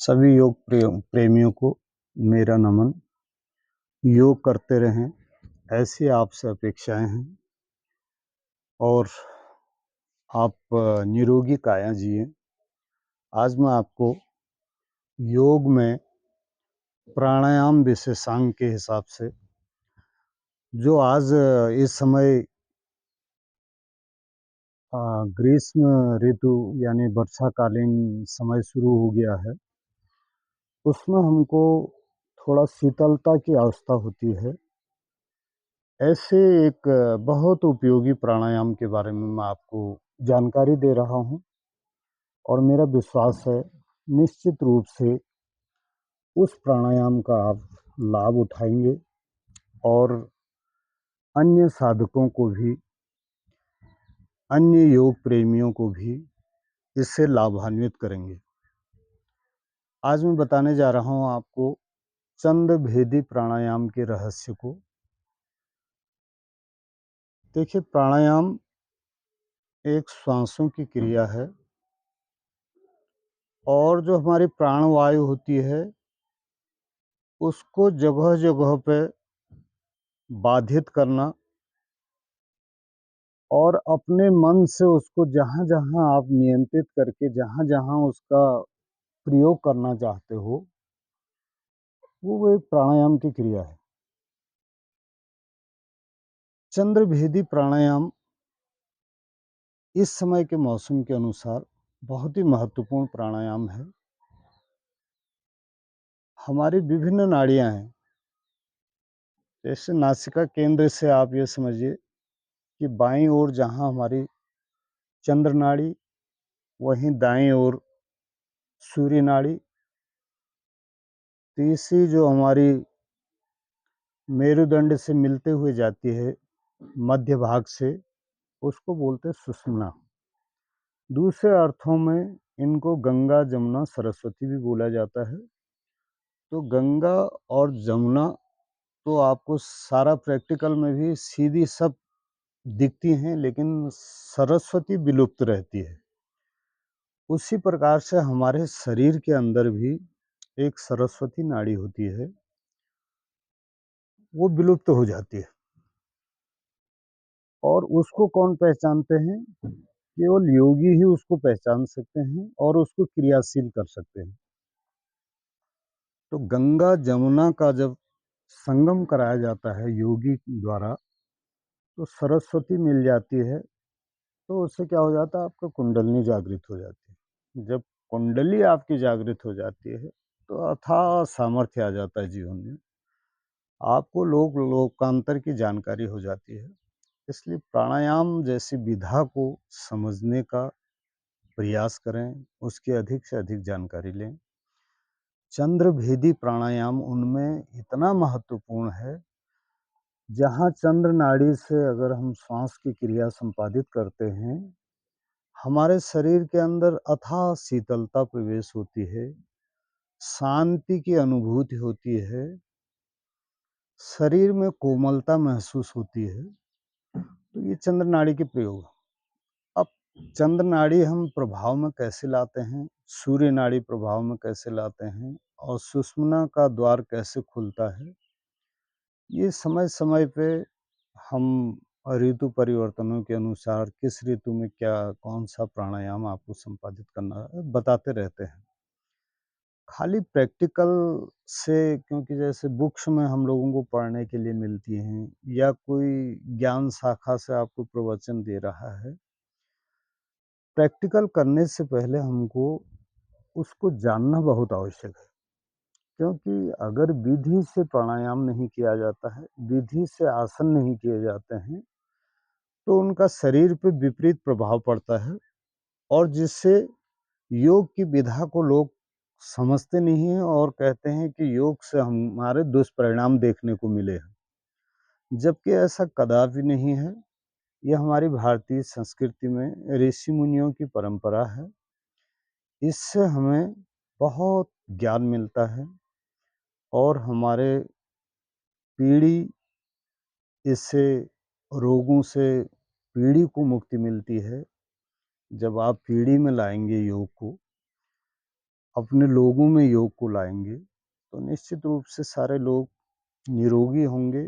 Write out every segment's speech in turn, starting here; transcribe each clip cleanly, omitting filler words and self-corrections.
सभी योग प्रेमियों को मेरा नमन। योग करते रहें, ऐसी आपसे अपेक्षाएं हैं और आप निरोगी काया जिए। आज मैं आपको योग में प्राणायाम विशेषांग के हिसाब से जो आज इस समय ग्रीष्म ऋतु यानी वर्षाकालीन समय शुरू हो गया है, उसमें हमको थोड़ा शीतलता की अवस्था होती है। ऐसे एक बहुत उपयोगी प्राणायाम के बारे में मैं आपको जानकारी दे रहा हूँ और मेरा विश्वास है निश्चित रूप से उस प्राणायाम का आप लाभ उठाएंगे और अन्य साधकों को भी, अन्य योग प्रेमियों को भी इससे लाभान्वित करेंगे। आज मैं बताने जा रहा हूँ आपको चंद्र भेदी प्राणायाम के रहस्य को। देखिए, प्राणायाम एक श्वासों की क्रिया है और जो हमारी प्राणवायु होती है उसको जगह-जगह पे बाधित करना और अपने मन से उसको जहाँ-जहाँ आप नियंत्रित करके जहाँ-जहाँ उसका प्रयोग करना चाहते हो, वो एक प्राणायाम की क्रिया है। चंद्रभेदी प्राणायाम इस समय के मौसम के अनुसार बहुत ही महत्वपूर्ण प्राणायाम है। हमारी विभिन्न नाड़ियाँ हैं, जैसे नासिका केंद्र से आप ये समझिए कि बाईं ओर जहाँ हमारी चंद्र नाड़ी, वहीं दाईं ओर सूर्य नाड़ी, तीसरी जो हमारी मेरुदंड से मिलते हुए जाती है मध्य भाग से, उसको बोलते हैं सुषुम्ना। दूसरे अर्थों में इनको गंगा, जमुना, सरस्वती भी बोला जाता है। तो गंगा और जमुना तो आपको सारा प्रैक्टिकल में भी सीधी सब दिखती हैं, लेकिन सरस्वती विलुप्त रहती है। उसी प्रकार से हमारे शरीर के अंदर भी एक सरस्वती नाड़ी होती है, वो विलुप्त हो जाती है और उसको कौन पहचानते हैं? केवल योगी ही उसको पहचान सकते हैं और उसको क्रियाशील कर सकते हैं। तो गंगा जमुना का जब संगम कराया जाता है योगी द्वारा, तो सरस्वती मिल जाती है। तो उससे क्या हो जाता है, आपका कुंडलिनी जागृत हो जाती है। जब कुंडली आपकी जागृत हो जाती है तो अथाह सामर्थ्य आ जाता है जीवन में। आपको लोकांतर की जानकारी हो जाती है। इसलिए प्राणायाम जैसी विधा को समझने का प्रयास करें, उसकी अधिक से अधिक जानकारी लें। चंद्रभेदी प्राणायाम उनमें इतना महत्वपूर्ण है, जहाँ चंद्र नाड़ी से अगर हम श्वास की क्रिया संपादित करते हैं, हमारे शरीर के अंदर अथाह शीतलता प्रवेश होती है, शांति की अनुभूति होती है, शरीर में कोमलता महसूस होती है। तो ये चंद्र नाड़ी के प्रयोग। अब चंद्र नाड़ी हम प्रभाव में कैसे लाते हैं, सूर्य नाड़ी प्रभाव में कैसे लाते हैं और सुषुम्ना का द्वार कैसे खुलता है, ये समय-समय पे हम ऋतु परिवर्तनों के अनुसार किस ऋतु में क्या कौन-सा प्राणायाम आपको संपादित करना है, बताते रहते हैं। खाली प्रैक्टिकल से, क्योंकि जैसे बुक्स में हम लोगों को पढ़ने के लिए मिलती हैं या कोई ज्ञान शाखा से आपको प्रवचन दे रहा है, प्रैक्टिकल करने से पहले हमको उसको जानना बहुत आवश्यक है। क्योंकि अगर विधि से प्राणायाम नहीं किया जाता है, विधि से आसन नहीं किए जाते हैं, तो उनका शरीर पे विपरीत प्रभाव पड़ता है और जिससे योग की विधा को लोग समझते नहीं हैं और कहते हैं कि योग से हमारे दुष्परिणाम देखने को मिले हैं। जबकि ऐसा कदापि नहीं है। यह हमारी भारतीय संस्कृति में ऋषि मुनियों की परंपरा है। इससे हमें बहुत ज्ञान मिलता है और हमारे पीढ़ी इससे रोगों से पीढ़ी को मुक्ति मिलती है। जब आप पीढ़ी में लाएँगे योग को, अपने लोगों में योग को लाएँगे, तो निश्चित रूप से सारे लोग निरोगी होंगे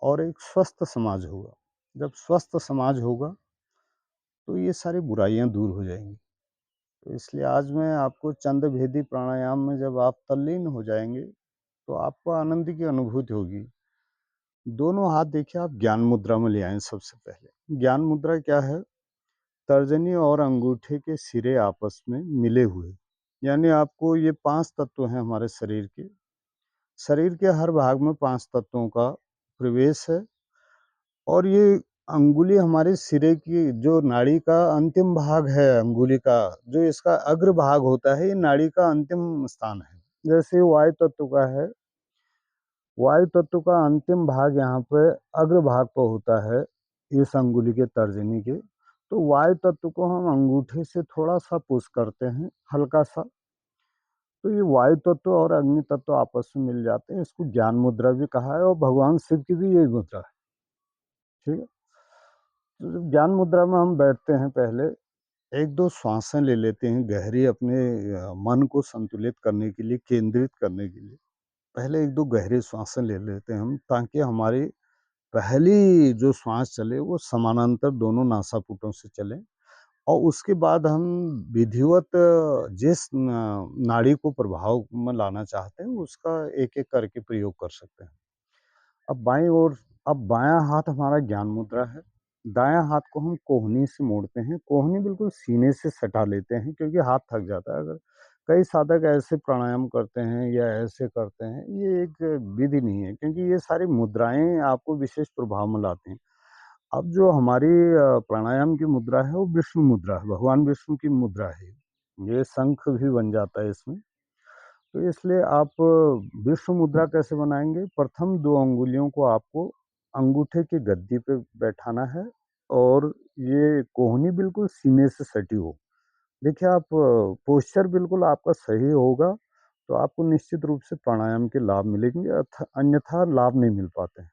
और एक स्वस्थ समाज होगा। जब स्वस्थ समाज होगा, तो ये सारी बुराइयाँ दूर हो जाएँगी। तो इसलिए आज मैं आपको चंद भेदी प्राणायाम में जब आप तल्लीन हो जाएँगे, तो आपको आनंद की अनुभूति होगी। दोनों हाथ देखिए आप ज्ञान मुद्रा में ले आएँ सबसे पहले। ज्ञान मुद्रा क्या है? तर्जनी और अंगूठे के सिरे आपस में मिले हुए, यानी आपको ये 5 तत्व हैं हमारे शरीर के। शरीर के हर भाग में 5 तत्वों का प्रवेश है और ये अंगुली हमारे सिरे की जो नाड़ी का अंतिम भाग है अंगुली का, जो इसका अग्र भाग होता है, ये नाड़ी का अंतिम स्थान है। जैसे वायु तत्व का है, वायु तत्व का अंतिम भाग यहाँ पे अग्र भाग पर होता है, इस अंगुली के तर्जनी के। तो वायु तत्व को हम अंगूठे से थोड़ा-सा पुश करते हैं, हल्का-सा। तो ये वायु तत्व और अग्नि तत्व आपस में मिल जाते हैं, इसको ज्ञान मुद्रा भी कहा है और भगवान शिव की भी यही मुद्रा है, ठीक है? तो जब ज्ञान मुद्रा में हम बैठते हैं पहले 1-2 श्वासें ले लेते हैं गहरी अपने मन को संतुलित करने के लिए, केंद्रित करने के लिए। पहले 1-2 गहरी श्वासें ले लेते हैं हम ताकि हमारी पहली जो श्वास चले वो समानांतर दोनों नासापुटों से चले और उसके बाद हम विधिवत जिस नाड़ी को प्रभाव में लाना चाहते हैं उसका एक-एक करके प्रयोग कर सकते हैं। अब बाईं ओर अब बायाँ हाथ हमारा ज्ञान मुद्रा है। दायाँ हाथ को हम कोहनी से मोड़ते हैं। कोहनी बिल्कुल सीने से सटा लेते हैं क्योंकि हाथ थक जाता है। अगर कई साधक ऐसे प्राणायाम करते हैं या ऐसे करते हैं, ये एक विधि नहीं है क्योंकि ये सारी मुद्राएँ आपको विशेष प्रभाव में लाती हैं। अब जो हमारी प्राणायाम की मुद्रा है वो विष्णु मुद्रा है, भगवान विष्णु की मुद्रा है। ये शंख भी बन जाता है इसमें। तो इसलिए आप विश्व मुद्रा कैसे बनाएँगे? प्रथम 2 अंगुलियों को आपको अंगूठे की गद्दी पे बैठाना है और ये कोहनी बिल्कुल सीने से सटी हो। देखिए आप पोस्चर बिल्कुल आपका सही होगा, तो आपको निश्चित रूप से प्राणायाम के लाभ मिलेंगे अन्यथा लाभ नहीं मिल पाते हैं।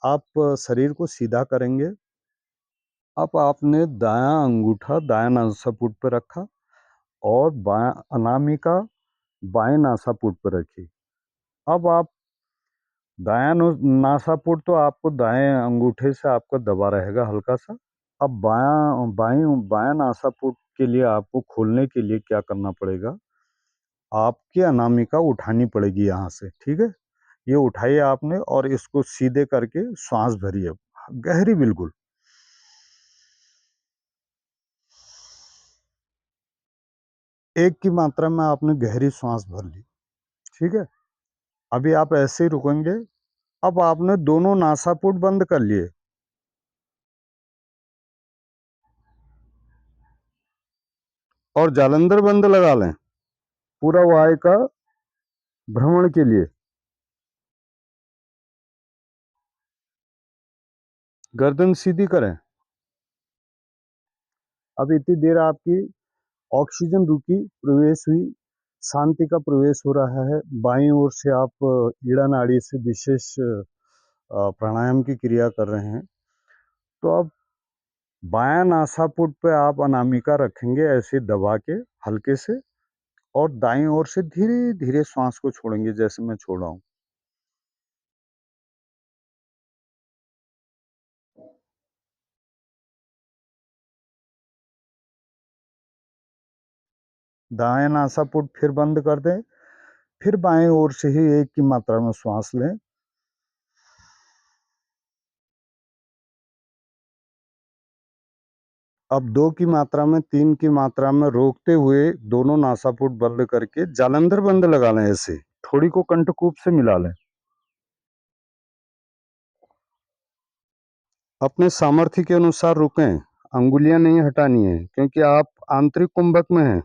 आप शरीर को सीधा करेंगे। अब आपने दायाँ अंगूठा दायाँ नासापुट पे रखा और बायाँ अनामिका बाएँ नासापुट पे रखी। अब आप दायाँ नासापुट तो आपको दाएँ अंगूठे से आपका दबा रहेगा हल्का-सा। अब बायाँ नासापुट के लिए आपको खोलने के लिए क्या करना पड़ेगा, आपकी अनामिका उठानी पड़ेगी यहाँ से, ठीक है? ये उठाइए आपने और इसको सीधे करके श्वास भरिए, गहरी बिल्कुल। एक की मात्रा में आपने गहरी श्वास भर ली, ठीक है? अभी आप ऐसे ही रुकेंगे। अब आपने दोनों नासापुट बंद कर लिए और जालंधर बंद लगा लें, पूरा वायु का भ्रमण के लिए। गर्दन सीधी करें। अब इतनी देर आपकी ऑक्सीजन रुकी, प्रवेश हुई, शांति का प्रवेश हो रहा है। बाईं ओर से आप ईड़ा नाड़ी से विशेष प्राणायाम की क्रिया कर रहे हैं। तो अब बायाँ नासापुट पे आप अनामिका रखेंगे ऐसे दबा के हल्के से और दाईं ओर से धीरे-धीरे श्वास को छोड़ेंगे जैसे मैं छोड़ रहा हूँ। दायाँ नासापुट फिर बंद कर दें, फिर बाएँ ओर से ही 1 की मात्रा में श्वास लें। अब 2 की मात्रा में, 3 की मात्रा में रोकते हुए दोनों नासापुट बंद करके जालंधर बंद लगा लें ऐसे, थोड़ी को कंठकूप से मिला लें। अपने सामर्थ्य के अनुसार रुकें, अंगुलियाँ नहीं हटानी है क्योंकि आप आंतरिक कुंभक में हैं।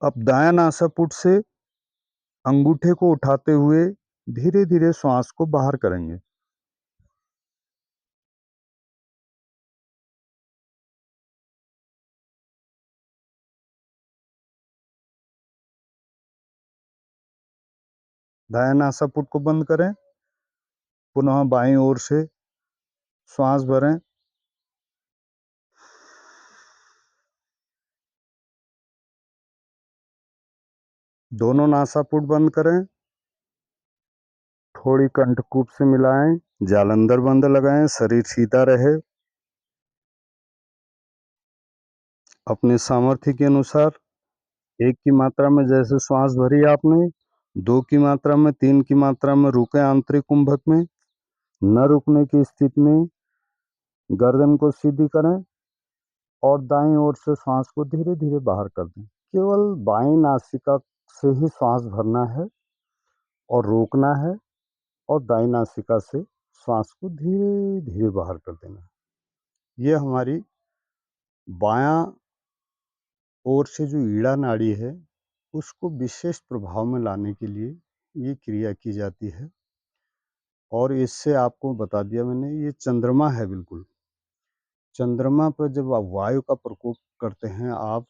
अब दायाँ नासापुट से अंगूठे को उठाते हुए धीरे-धीरे श्वास को बाहर करेंगे। दायाँ नासापुट को बंद करें पुनः बाईं ओर से श्वास भरें। दोनों नासापुट बंद करें। थोड़ी कंठकूप से मिलाएं। जालंधर बंद लगाएं, शरीर सीधा रहे। अपने सामर्थ्य के अनुसार 1 की मात्रा में जैसे श्वास भरी आपने, 2 की मात्रा में, 3 की मात्रा में रुकें आंतरिक कुंभक में। न रुकने की स्थिति में गर्दन को सीधी करें और दाईं ओर से श्वास को धीरे धीरे बाहर कर दें। केवल बाईं नासिका से ही श्वास भरना है और रोकना है, और दाईं नासिका से श्वास को धीरे धीरे बाहर कर देना है। ये हमारी बायां ओर से जो ईड़ा नाड़ी है उसको विशेष प्रभाव में लाने के लिए ये क्रिया की जाती है। और इससे आपको बता दिया मैंने, ये चंद्रमा है बिल्कुल। चंद्रमा पर जब आप वायु का प्रकोप करते हैं आप,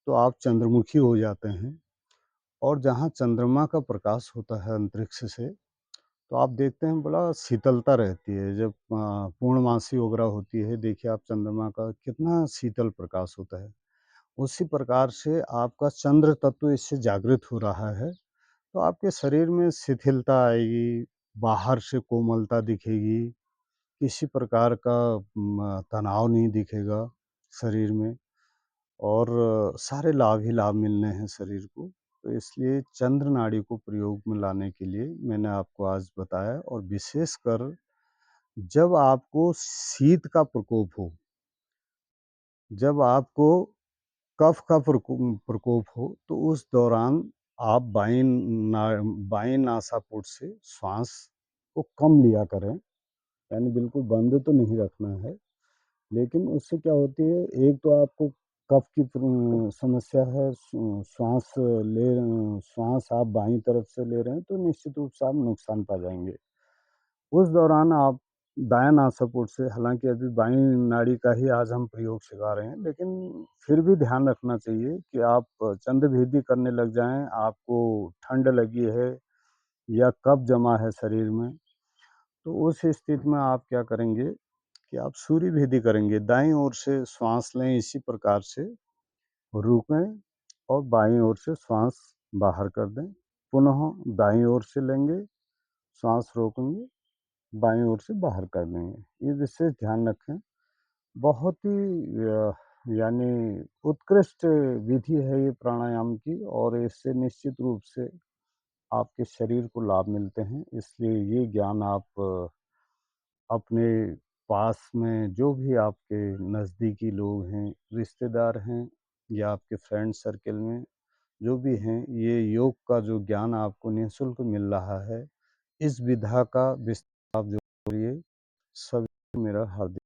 तो आप चंद्रमुखी हो जाते हैं। और जहाँ चंद्रमा का प्रकाश होता है अंतरिक्ष से, तो आप देखते हैं बड़ा शीतलता रहती है। जब पूर्णमासी वगैरह होती है, देखिए आप चंद्रमा का कितना शीतल प्रकाश होता है। उसी प्रकार से आपका चंद्र तत्व इससे जागृत हो रहा है, तो आपके शरीर में शिथिलता आएगी, बाहर से कोमलता दिखेगी, किसी प्रकार का तनाव नहीं दिखेगा शरीर में, और सारे लाभ ही लाभ मिलने हैं शरीर को। तो इसलिए चंद्र नाड़ी को प्रयोग में लाने के लिए मैंने आपको आज बताया। और विशेषकर जब आपको शीत का प्रकोप हो, जब आपको कफ का प्रकोप हो, तो उस दौरान आप बाईं नासापुट से श्वास को कम लिया करें। यानी बिल्कुल बंद तो नहीं रखना है, लेकिन उससे क्या होती है, एक तो आपको कफ की समस्या है, श्वास आप बाईं तरफ से ले रहे हैं तो निश्चित रूप से आप नुकसान पा जाएंगे। उस दौरान आप दायां नासापुट से, हालांकि अभी बाईं नाड़ी का ही आज हम प्रयोग सिखा रहे हैं, लेकिन फिर भी ध्यान रखना चाहिए कि आप चंद्रभेदी करने लग जाएं, आपको ठंड लगी है या कफ जमा है शरीर में, तो उस स्थिति में आप क्या करेंगे कि आप सूर्य भेदी करेंगे। दाईं ओर से श्वास लें, इसी प्रकार से रुकें और बाईं ओर से श्वास बाहर कर दें। पुनः दाईं ओर से लेंगे, श्वास रोकेंगे, बाईं ओर से बाहर कर देंगे। ये विशेष ध्यान रखें। बहुत ही यानी उत्कृष्ट विधि है ये प्राणायाम की, और इससे निश्चित रूप से आपके शरीर को लाभ मिलते हैं। इसलिए ये ज्ञान आप अपने पास में जो भी आपके नज़दीकी लोग हैं, रिश्तेदार हैं, या आपके फ्रेंड सर्कल में जो भी हैं, ये योग का जो ज्ञान आपको निःशुल्क मिल रहा है, इस विधा का विस्तार आप जो करिए। सभी मेरा हार्दिक